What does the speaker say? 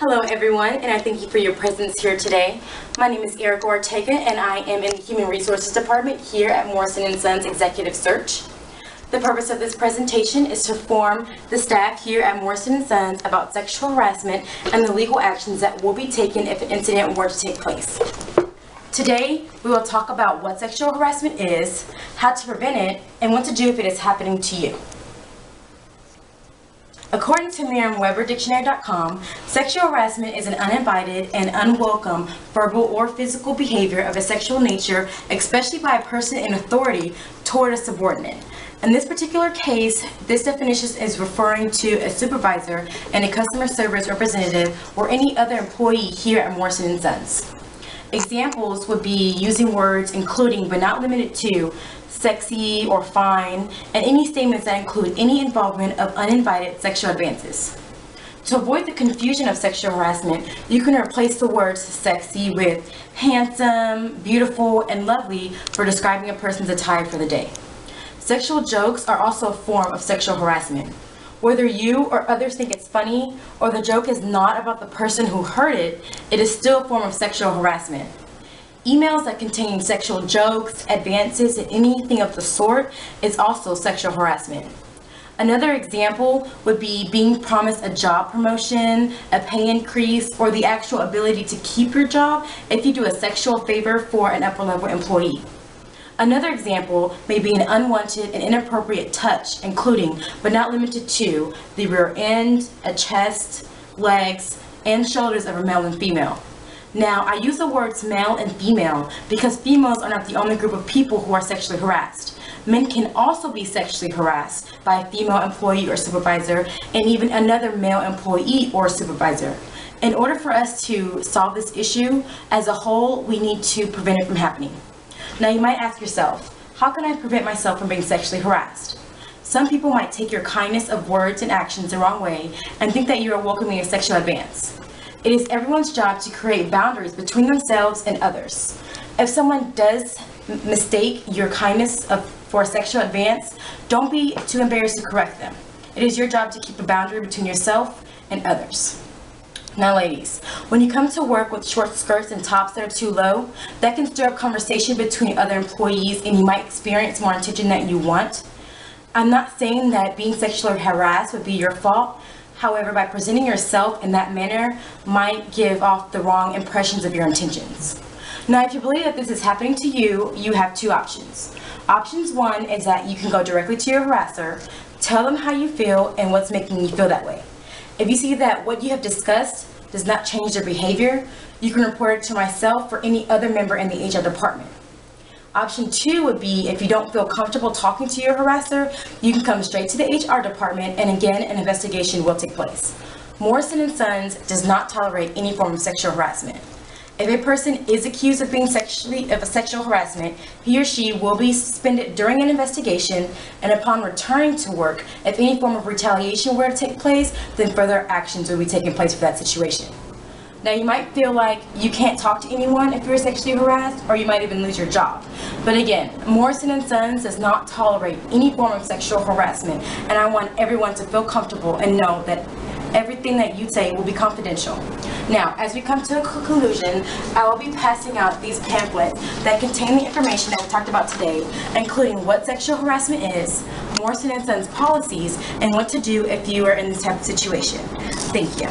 Hello everyone, and I thank you for your presence here today. My name is Erica Ortega, and I am in the Human Resources Department here at Morrison & Sons Executive Search. The purpose of this presentation is to inform the staff here at Morrison & Sons about sexual harassment and the legal actions that will be taken if an incident were to take place. Today, we will talk about what sexual harassment is, how to prevent it, and what to do if it is happening to you. According to Merriam-Webber-Dictionary.com, sexual harassment is an uninvited and unwelcome verbal or physical behavior of a sexual nature, especially by a person in authority toward a subordinate. In this particular case, this definition is referring to a supervisor and a customer service representative or any other employee here at Morrison & Sons. Examples would be using words including but not limited to sexy or fine, and any statements that include any involvement of uninvited sexual advances. To avoid the confusion of sexual harassment, you can replace the words sexy with handsome, beautiful, and lovely for describing a person's attire for the day. Sexual jokes are also a form of sexual harassment. Whether you or others think it's funny or the joke is not about the person who heard it, it is still a form of sexual harassment. Emails that contain sexual jokes, advances, and anything of the sort is also sexual harassment. Another example would be being promised a job promotion, a pay increase, or the actual ability to keep your job if you do a sexual favor for an upper-level employee. Another example may be an unwanted and inappropriate touch, including, but not limited to, the rear end, a chest, legs, and shoulders of a male and female. Now, I use the words male and female because females are not the only group of people who are sexually harassed. Men can also be sexually harassed by a female employee or supervisor and even another male employee or supervisor. In order for us to solve this issue as a whole, we need to prevent it from happening. Now, you might ask yourself, how can I prevent myself from being sexually harassed? Some people might take your kindness of words and actions the wrong way and think that you are welcoming a sexual advance. It is everyone's job to create boundaries between themselves and others. If someone does mistake your kindness for a sexual advance, don't be too embarrassed to correct them. It is your job to keep a boundary between yourself and others. Now ladies, when you come to work with short skirts and tops that are too low, that can stir up conversation between other employees and you might experience more attention than you want. I'm not saying that being sexually harassed would be your fault. However, by presenting yourself in that manner might give off the wrong impressions of your intentions. Now, if you believe that this is happening to you, you have two options. Options one is that you can go directly to your harasser, tell them how you feel and what's making you feel that way. If you see that what you have discussed does not change their behavior, you can report it to myself or any other member in the HR department. Option two would be if you don't feel comfortable talking to your harasser, you can come straight to the HR department and again, an investigation will take place. Morrison & Sons does not tolerate any form of sexual harassment. If a person is accused of being sexual harassment, he or she will be suspended during an investigation, and upon returning to work, if any form of retaliation were to take place, then further actions will be taking place for that situation. Now, you might feel like you can't talk to anyone if you're sexually harassed, or you might even lose your job. But again, Morrison & Sons does not tolerate any form of sexual harassment, and I want everyone to feel comfortable and know that everything that you say will be confidential. Now, as we come to a conclusion, I will be passing out these pamphlets that contain the information that we talked about today, including what sexual harassment is, Morrison & Sons policies, and what to do if you are in this type of situation. Thank you.